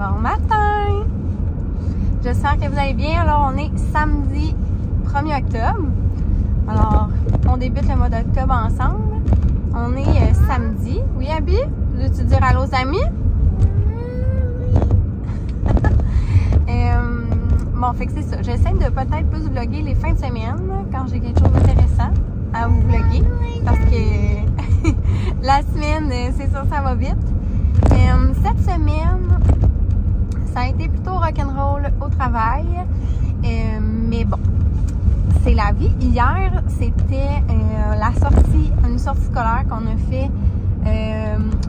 Bon matin! J'espère que vous allez bien. Alors, on est samedi 1er octobre. Alors, on débute le mois d'octobre ensemble. On est samedi. Oui, Abby? Veux-tu dire allô aux amis? Bon, fait que c'est ça. J'essaie de peut-être plus vlogger les fins de semaine quand j'ai quelque chose d'intéressant à vous vlogger. Parce que la semaine, c'est sûr, ça va vite. Cette semaine, ça a été plutôt rock'n'roll au travail. Mais bon, c'est la vie. Hier, c'était une sortie scolaire qu'on a fait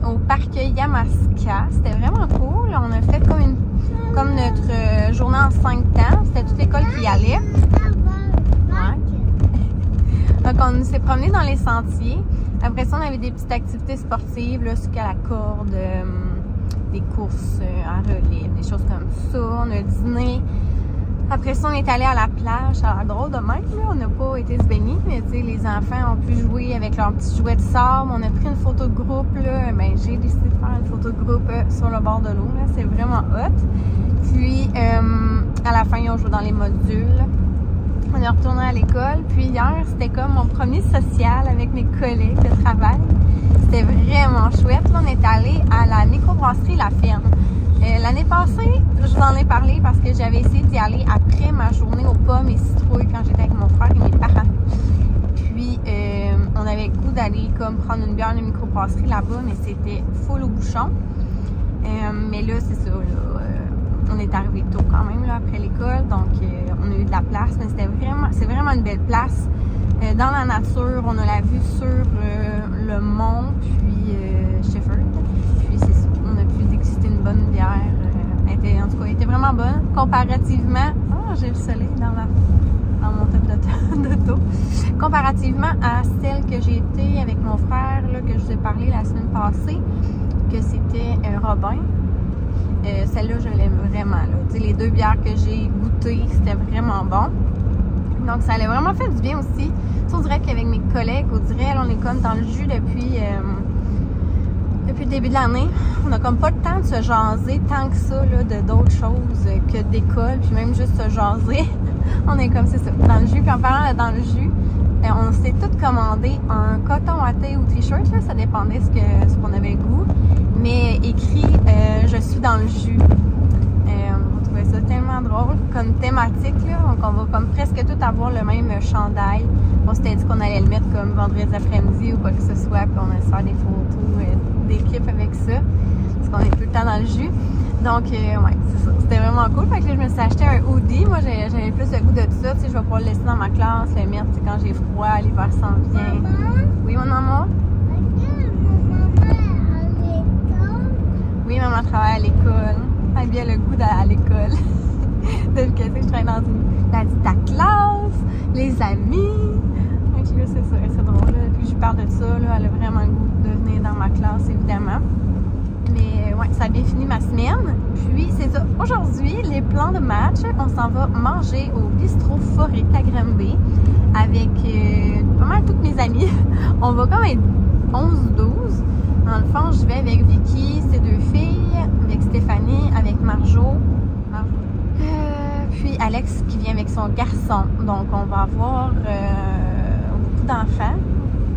au parc Yamaska. C'était vraiment cool. On a fait comme notre journée en 5 temps. C'était toute l'école qui y allait. Ouais. Donc, on s'est promené dans les sentiers. Après ça, on avait des petites activités sportives, là, sur la corde, des courses à relais, des choses comme ça. On a dîné. Après ça, on est allé à la plage. Ça a l'air drôle de même, là. On n'a pas été se baigner, mais tu sais, les enfants ont pu jouer avec leurs petits jouets de sable. On a pris une photo de groupe, là. Ben, j'ai décidé de faire une photo de groupe sur le bord de l'eau, là. C'est vraiment hot. Puis, à la fin, ils ont joué dans les modules. On est retourné à l'école. Puis hier, c'était comme mon premier social avec mes collègues de travail. C'était vraiment chouette. Là, on est allé à la microbrasserie La Ferme. L'année passée, je vous en ai parlé parce que j'avais essayé d'y aller après ma journée aux pommes et citrouilles quand j'étais avec mon frère et mes parents. Puis, on avait le goût d'aller comme prendre une bière de microbrasserie là-bas, mais c'était full au bouchon. Mais là, c'est ça, là, on est arrivé tôt quand même là, après l'école, donc on a eu de la place, mais c'est vraiment une belle place. Dans la nature, on a la vue sur le mont, puis Shefford. Puis c'est ça, on a pu déguster une bonne bière. En tout cas, elle était vraiment bonne. Comparativement, j'ai le soleil dans mon top d'auto. Comparativement à celle que j'ai été avec mon frère, là, que je vous ai parlé la semaine passée, que c'était Robin. Celle-là, je l'aime vraiment. Là. Les deux bières que j'ai goûtées, c'était vraiment bon. Donc, ça allait vraiment fait du bien aussi. On dirait qu'avec mes collègues, on dirait, là, on est comme dans le jus depuis le début de l'année. On n'a comme pas le temps de se jaser tant que ça, là, de d'autres choses que d'école, puis même juste se jaser. On est comme, c'est ça, dans le jus. Puis en parlant de dans le jus, on s'est toutes commandé un coton à thé ou t-shirt, là, ça dépendait ce qu'on avait le goût. Mais écrit je suis dans le jus. On trouvait ça tellement drôle comme thématique, là. Donc on va comme presque tout avoir le même chandail. On s'était dit qu'on allait le mettre comme vendredi après-midi ou quoi que ce soit, puis on allait se faire des photos d'équipe avec ça. Parce qu'on est tout le temps dans le jus. Donc ouais, c'est ça. C'était vraiment cool. Fait que là, je me suis acheté un hoodie. Moi j'avais plus le goût de tout ça. Tu sais, je vais pouvoir le laisser dans ma classe, le mettre quand j'ai froid, l'hiver s'en vient. Oui, mon amour? Oui, maman travaille à l'école. Elle a bien le goût d'aller à l'école. Depuis que je travaille dans ta classe, les amis. Donc là, c'est ça, c'est drôle. Là. Puis je parle de ça, là, elle a vraiment le goût de venir dans ma classe, évidemment. Mais ouais, ça a bien fini ma semaine. Puis c'est ça. Aujourd'hui, les plans de match, on s'en va manger au bistrot Forêt à Granby avec pas mal toutes mes amies. On va comme être 11 ou 12. Dans le fond, je vais avec Vicky, ses deux filles, avec Stéphanie, avec Marjo. Puis Alex qui vient avec son garçon. Donc, on va avoir beaucoup d'enfants,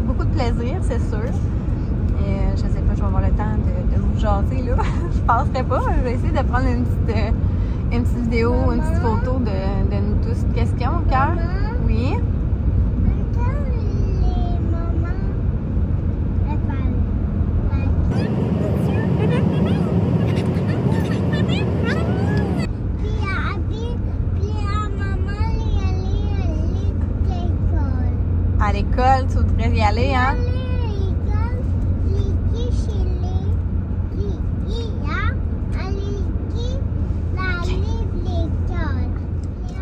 beaucoup de plaisir, c'est sûr. Je sais pas, je vais avoir le temps de vous jaser, là. Je penserais pas. Je vais essayer de prendre une petite vidéo, une petite photo de nous tous. Question au cœur? Oui? À l'école, tu voudrais y aller, hein?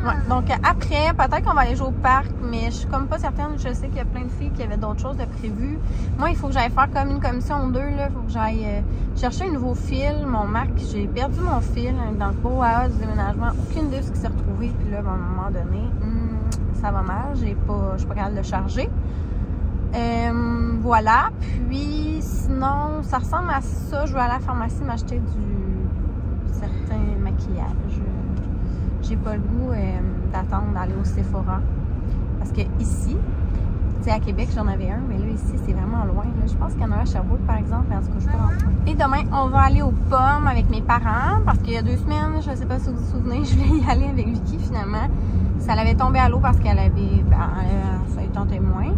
Ouais, donc après, peut-être qu'on va aller jouer au parc, mais je suis comme pas certaine. Je sais qu'il y a plein de filles qui avaient d'autres choses de prévues. Moi, il faut que j'aille faire comme une commission 2, là. Il faut que j'aille chercher un nouveau fil. Mon Mac, j'ai perdu mon fil dans le brouhaha du déménagement. Aucune idée de ce qui s'est retrouvé. Puis là, à un moment donné, ça va mal. Je suis pas capable de le charger. Voilà. Puis sinon, ça ressemble à ça. Je vais aller à la pharmacie m'acheter certains j'ai pas le goût d'attendre d'aller au Sephora. Parce que ici, tu sais, à Québec, j'en avais un, mais là, ici, c'est vraiment loin. Là. Je pense qu'il y en a un à Sherbrooke, par exemple, mais en tout cas, je suis pas dans le. Et demain, on va aller aux pommes avec mes parents, parce qu'il y a 2 semaines, je sais pas si vous vous souvenez, je voulais y aller avec Vicky, finalement. Ça l'avait tombé à l'eau parce qu'elle avait, ça a été en témoin.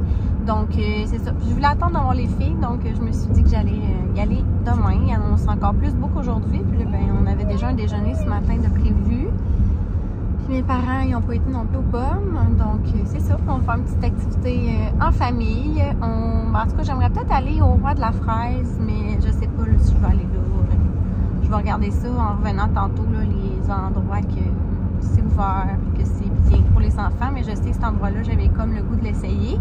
Donc, c'est ça. Je voulais attendre d'avoir les filles, donc je me suis dit que j'allais y aller demain. Il annonce encore plus beau qu'aujourd'hui. Puis là, ben, on avait déjà un déjeuner ce matin de prévu. Puis mes parents, ils n'ont pas été non plus aux pommes. Donc, c'est ça. On va faire une petite activité en famille. En tout cas, j'aimerais peut-être aller au Roi de la Fraise, mais je sais pas là, si je vais aller là. Je vais regarder ça en revenant tantôt, là, les endroits que c'est ouvert, que c'est bien pour les enfants. Mais je sais que cet endroit-là, j'avais comme le goût de l'essayer.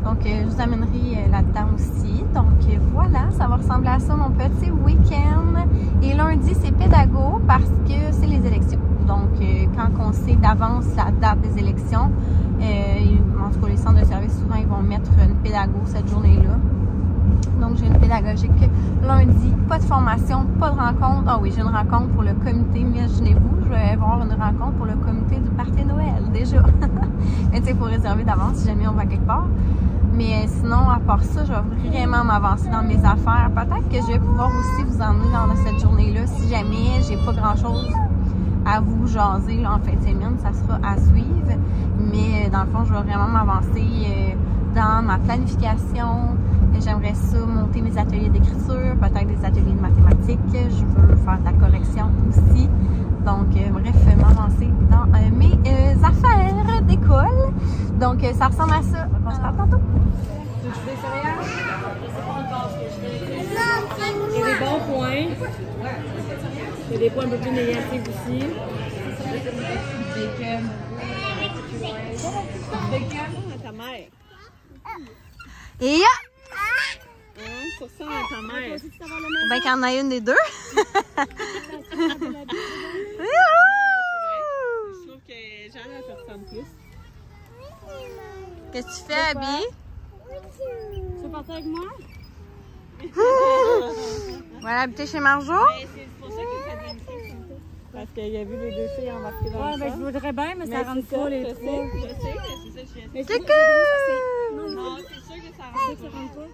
Donc, je vous amènerai là-dedans aussi. Donc, voilà, ça va ressembler à ça, mon petit week-end. Et lundi, c'est pédago parce que c'est les élections. Donc, quand on sait d'avance la date des élections, en tout cas, les centres de service, souvent, ils vont mettre une pédago cette journée-là. Donc, j'ai une pédagogique lundi, pas de formation, pas de rencontre. Ah oui, j'ai une rencontre pour le comité, imaginez-vous, je vais avoir une rencontre pour le comité du party Noël, déjà. Mais tu sais, il faut réserver d'avance si jamais on va quelque part. Mais sinon, à part ça, je vais vraiment m'avancer dans mes affaires. Peut-être que je vais pouvoir aussi vous emmener dans cette journée-là si jamais j'ai pas grand-chose à vous jaser là, en fin de semaine. Ça sera à suivre. Mais dans le fond, je vais vraiment m'avancer dans ma planification. J'aimerais ça monter mes ateliers d'écriture, peut-être des ateliers de mathématiques. Je veux faire de la correction aussi. Donc, bref, m'avancer dans mes affaires d'école. Donc, ça ressemble à ça. On se parle tantôt. Tu veux des céréales? Il y a des bons points. Il y a des points un peu plus négatifs aussi. Bacon. Bacon à ta mère. Et Sur ça, à ta mère. faut bien qu'il y en ait une des deux. Je trouve que Jeanne, elle se ressemble plus. Qu'est-ce que tu fais, Abby? Tu veux partir avec moi? Voilà, habiter chez Marjo. C'est pour ça qu'il fait magnifique. Parce qu'il a vu les 2 filles embarquées dans le ben, je voudrais bien, mais ça rentre pas les 3. Je sais, c'est ça que je C'est cool! Non, c'est sûr que ça rentre pas.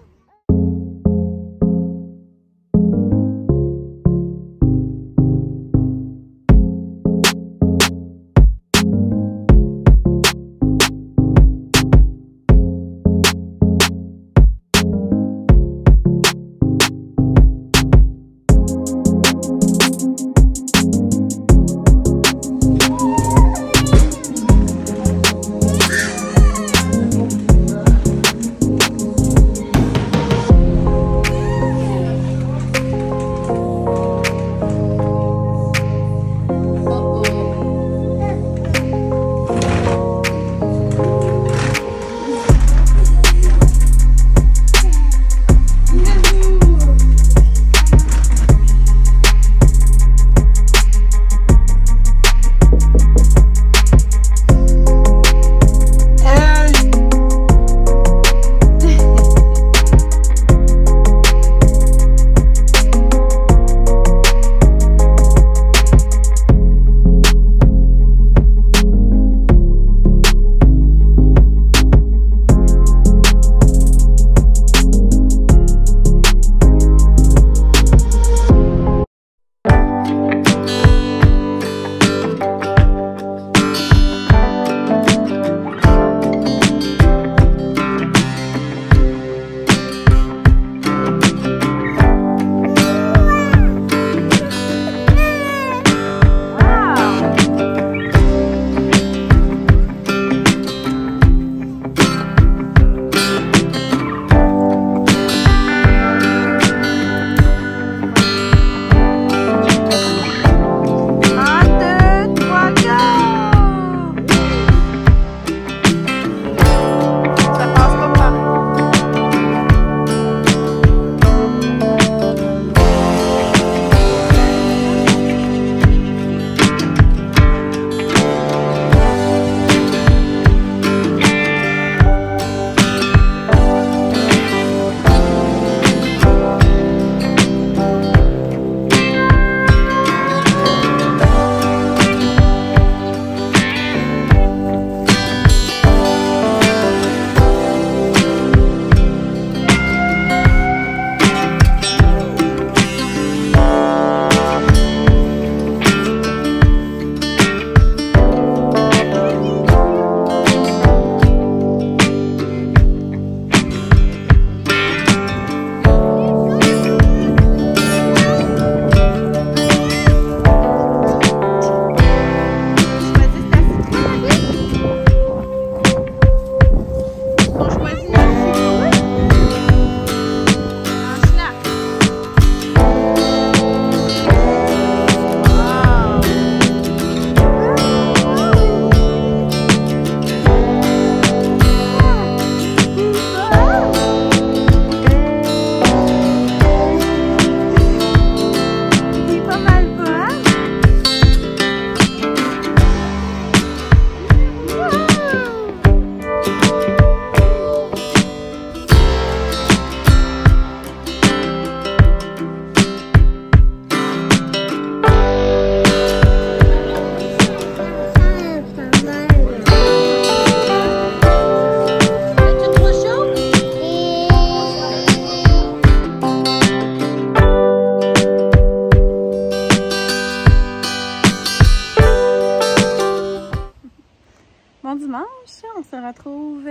dimanche. On se retrouve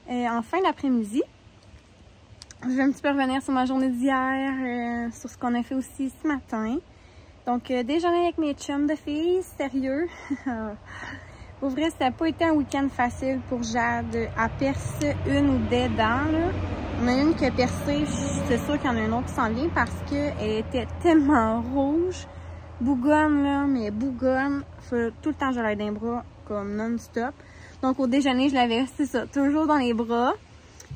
en fin d'après-midi. Je vais un petit peu revenir sur ma journée d'hier, sur ce qu'on a fait aussi ce matin. Donc, déjeuner avec mes chums de filles, sérieux. Pour vrai, ça n'a pas été un week-end facile pour Jade. Elle perce une ou des dents, là. On a une qui a percé, c'est sûr qu'il y en a une autre qui s'en vient parce qu'elle était tellement rouge. Bougonne, là, mais bougonne. Tout le temps, je l'ai dans les bras, comme non-stop. Donc, au déjeuner, je l'avais, c'est ça, toujours dans les bras.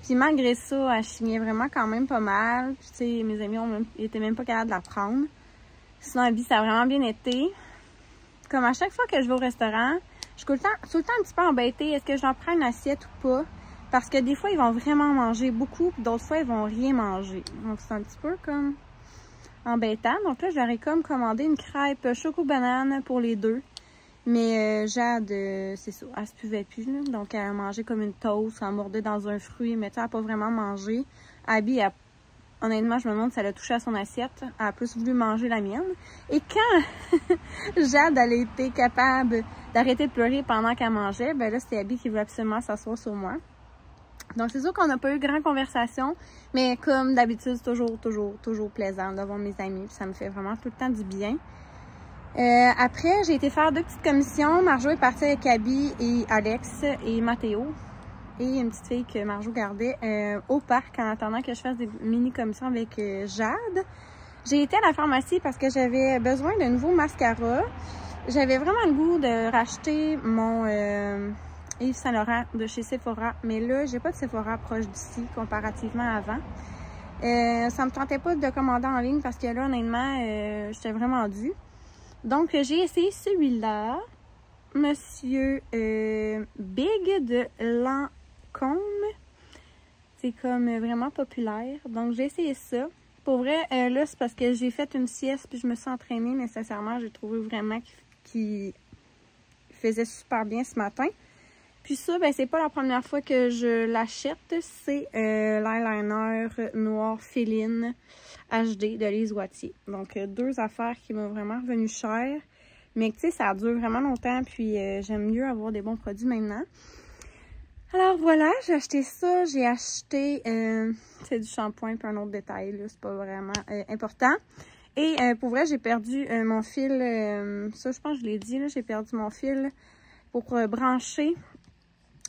Puis, malgré ça, elle chignait vraiment quand même pas mal. Puis, tu sais, mes amis étaient même pas capables de la prendre. Sinon, Abby, ça a vraiment bien été. Comme à chaque fois que je vais au restaurant, je suis tout le temps un petit peu embêtée. Est-ce que j'en prends une assiette ou pas? Parce que des fois, ils vont vraiment manger beaucoup, puis d'autres fois, ils vont rien manger. Donc, c'est un petit peu comme embêtant. Donc là, j'aurais comme commandé une crêpe choco-banane pour les deux. Mais Jade, c'est ça, elle se buvait plus, là. Donc, elle a mangé comme une toast, elle mordait dans un fruit, mais tu sais, elle n'a pas vraiment mangé. Abby, honnêtement, je me demande si elle a touché à son assiette. Elle a plus voulu manger la mienne. Et quand Jade, elle a été capable d'arrêter de pleurer pendant qu'elle mangeait, ben là, c'était Abby qui voulait absolument s'asseoir sur moi. Donc, c'est sûr qu'on n'a pas eu grande conversation, mais comme d'habitude, c'est toujours plaisant d'avoir mes amis. Puis ça me fait vraiment tout le temps du bien. Après, j'ai été faire 2 petites commissions. Marjo est partie avec Abby et Alex et Mathéo. Et une petite fille que Marjo gardait au parc en attendant que je fasse des mini-commissions avec Jade. J'ai été à la pharmacie parce que j'avais besoin de nouveaux mascaras. J'avais vraiment le goût de racheter mon Yves Saint Laurent de chez Sephora. Mais là, j'ai pas de Sephora proche d'ici comparativement à avant. Ça me tentait pas de commander en ligne parce que là, honnêtement, j'étais vraiment due. Donc, j'ai essayé celui-là. Monsieur Big de Lancôme. C'est comme vraiment populaire. Donc, j'ai essayé ça. Pour vrai, là, c'est parce que j'ai fait une sieste puis je me suis entraînée. Mais sincèrement, j'ai trouvé vraiment qu'il faisait super bien ce matin. Puis ça, ben c'est pas la première fois que je l'achète. C'est l'eyeliner noir Féline HD de Lise Wattier. Donc, 2 affaires qui m'ont vraiment revenu cher. Mais tu sais, ça dure vraiment longtemps. Puis, j'aime mieux avoir des bons produits maintenant. Alors voilà, j'ai acheté ça. J'ai acheté, c'est du shampoing puis un autre détail. Là, c'est pas vraiment important. Et pour vrai, j'ai perdu mon fil. Ça, je pense que je l'ai dit. Là, j'ai perdu mon fil pour brancher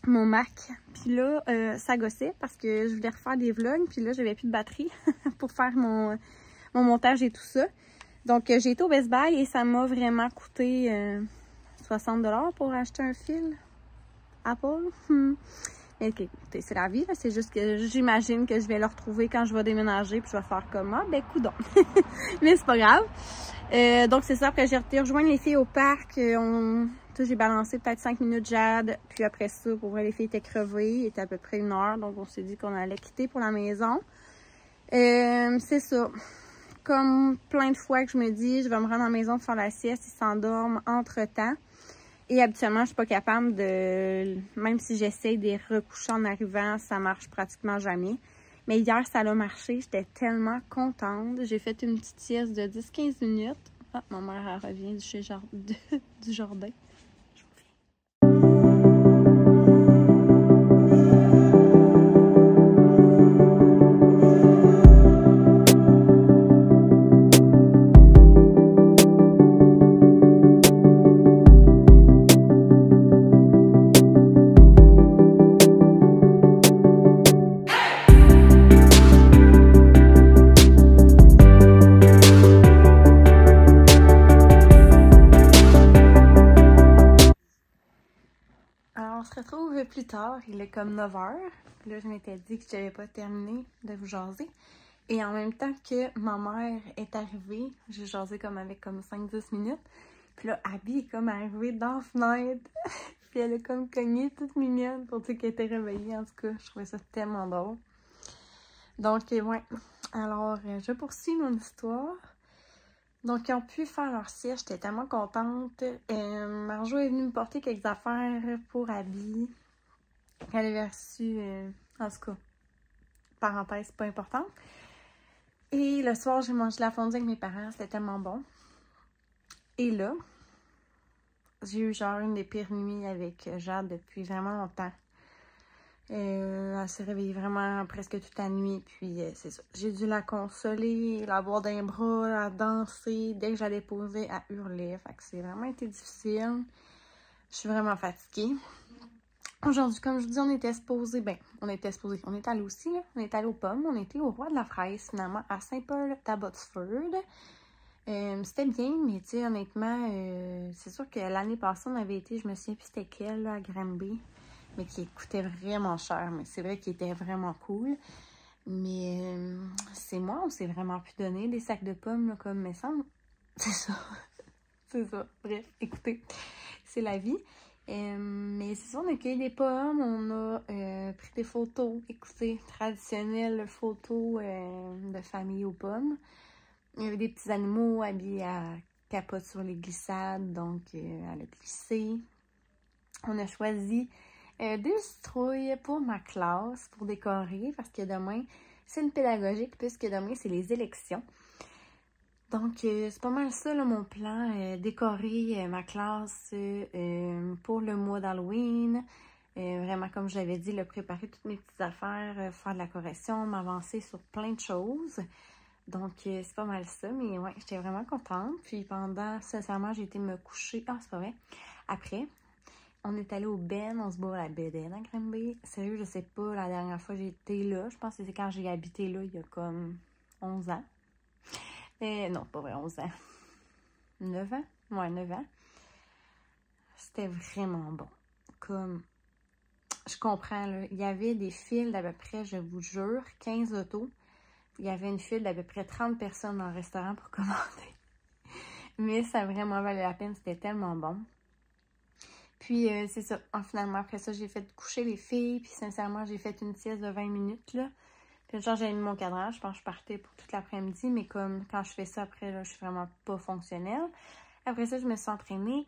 mon Mac. Puis là, ça gossait parce que je voulais refaire des vlogs. Puis là, j'avais plus de batterie pour faire mon montage et tout ça. Donc, j'ai été au Best Buy et ça m'a vraiment coûté 60 $ pour acheter un fil Apple. Mais ok, c'est la vie. C'est juste que j'imagine que je vais le retrouver quand je vais déménager. Puis je vais faire comme, ah, ben, coudonc. Mais c'est pas grave. Donc, c'est ça. Après, j'ai été rejoindre les filles au parc. J'ai balancé peut-être 5 minutes Jade. Puis après ça, pour vrai, les filles étaient crevées. Il était à peu près 1 heure. Donc, on s'est dit qu'on allait quitter pour la maison. C'est ça. Comme plein de fois que je me dis, je vais me rendre à la maison pour faire la sieste. Ils s'endorment entre-temps. Et habituellement, je suis pas capable de... Même si j'essaie de les recoucher en arrivant, ça marche pratiquement jamais. Mais hier, ça a marché. J'étais tellement contente. J'ai fait une petite sieste de 10-15 minutes. Ah, ma mère, elle revient du jardin. Plus tard, il est comme 9 h. Là, je m'étais dit que je n'avais pas terminé de vous jaser. Et en même temps que ma mère est arrivée, j'ai jasé comme avec comme 5-10 minutes. Puis là, Abby est comme arrivée dans la fenêtre. Puis elle a comme cogné toute mignonne pour dire qu'elle était réveillée. En tout cas, je trouvais ça tellement drôle. Donc, ouais. Alors, je poursuis mon histoire. Donc, ils ont pu faire leur sieste. J'étais tellement contente. Marjo est venue me porter quelques affaires pour Abby. Elle avait reçu, en tout cas, parenthèse, pas importante. Et le soir, j'ai mangé la fondue avec mes parents. C'était tellement bon. Et là, J'ai eu genre une des pires nuits avec Jade depuis vraiment longtemps. Elle s'est réveillée vraiment presque toute la nuit, puis c'est ça. J'ai dû la consoler, la voir d'un bras, la danser. Dès que j'allais poser, elle hurlait. Fait que c'est vraiment été difficile. Je suis vraiment fatiguée. Aujourd'hui, comme je vous dis, on était supposé, on est allé aussi, là. On est allé aux pommes. On était au Roi de la Fraise, finalement, à Saint-Paul d'Abbotsford. C'était bien, mais tu sais, honnêtement, c'est sûr que l'année passée, on avait été, je me souviens plus c'était quelle, là, à Granby, mais qui coûtait vraiment cher, mais c'est vrai qu'il était vraiment cool. Mais c'est moi, on s'est vraiment pu donner des sacs de pommes, là, comme me semble. C'est ça. C'est ça. Bref, écoutez, c'est la vie. Mais c'est ça, on a cueilli des pommes, on a pris des photos, écoutez, traditionnelles photos de famille aux pommes. Il y avait des petits animaux habillés à capote sur les glissades, donc elle a glissé. On a choisi des citrouilles pour ma classe, pour décorer, parce que demain, c'est une pédagogique, puisque demain, c'est les élections. Donc, c'est pas mal ça, là, mon plan, décorer ma classe pour le mois d'Halloween. Vraiment, comme je l'avais dit, préparer toutes mes petites affaires, faire de la correction, m'avancer sur plein de choses. Donc, c'est pas mal ça, mais ouais, j'étais vraiment contente. Puis sincèrement, j'ai été me coucher. Ah, c'est pas vrai. Après, on est allé au Ben, on se bat à la Bédaine à Granby. Sérieux, je sais pas, la dernière fois j'ai été là, je pense que c'est quand j'ai habité là, il y a comme 11 ans. Non, pas vrai, 11 ans. 9 ans? Ouais, 9 ans. C'était vraiment bon. Comme, je comprends, là, il y avait des files d'à peu près, je vous jure, 15 autos. Il y avait une file d'à peu près 30 personnes dans le restaurant pour commander. Mais ça a vraiment valu la peine, c'était tellement bon. Puis, c'est ça. Finalement, après ça, j'ai fait coucher les filles. Puis, sincèrement, j'ai fait une sieste de 20 minutes, là. Puis, genre, j'ai mis mon cadran. Je pense que je partais pour toute l'après-midi. Mais comme, quand je fais ça après, là, je suis vraiment pas fonctionnelle. Après ça, je me suis entraînée.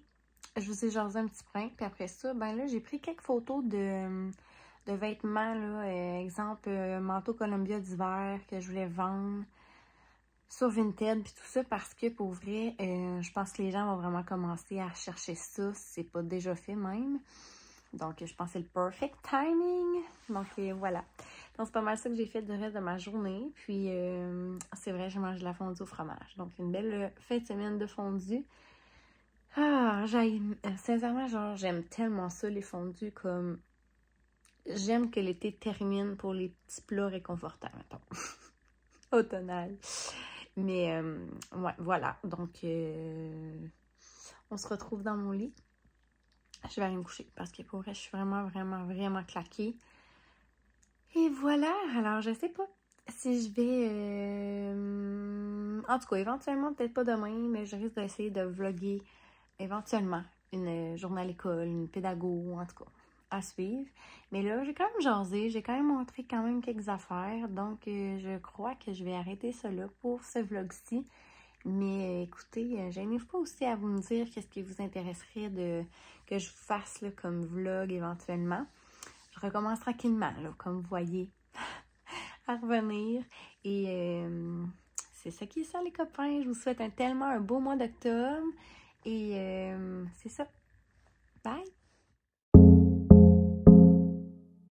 Je vous ai jasé un petit brin. Puis après ça, là, j'ai pris quelques photos de vêtements, là. Exemple, manteau Columbia d'hiver que je voulais vendre sur Vinted puis tout ça, parce que pour vrai, je pense que les gens vont vraiment commencer à chercher ça, si c'est pas déjà fait même. Donc, je pense que c'est le perfect timing. Donc, voilà. Donc, c'est pas mal ça que j'ai fait le reste de ma journée. Puis, c'est vrai, j'ai mangé de la fondue au fromage. Donc, une belle fin de semaine de fondue. Ah, sincèrement, genre, j'aime tellement ça, les fondues, comme... J'aime que l'été termine pour les petits plats réconfortants, mettons. Automnal. Mais, ouais, voilà. Donc, on se retrouve dans mon lit. Je vais aller me coucher parce que pour vrai, je suis vraiment, vraiment, vraiment claquée. Et voilà. Alors, je sais pas si je vais... En tout cas, éventuellement, peut-être pas demain, mais je risque d'essayer de vlogger éventuellement une journée à l'école, une pédago, en tout cas, à suivre. Mais là, j'ai quand même jasé, j'ai quand même montré quand même quelques affaires. Donc, je crois que je vais arrêter ça là pour ce vlog-ci. Mais écoutez, gênez-vous pas aussi à vous me dire qu'est-ce qui vous intéresserait que je fasse là, comme vlog éventuellement. Je recommence tranquillement, là, comme vous voyez, à revenir. Et c'est ça qui est ça, les copains. Je vous souhaite tellement un beau mois d'octobre. Et c'est ça. Bye!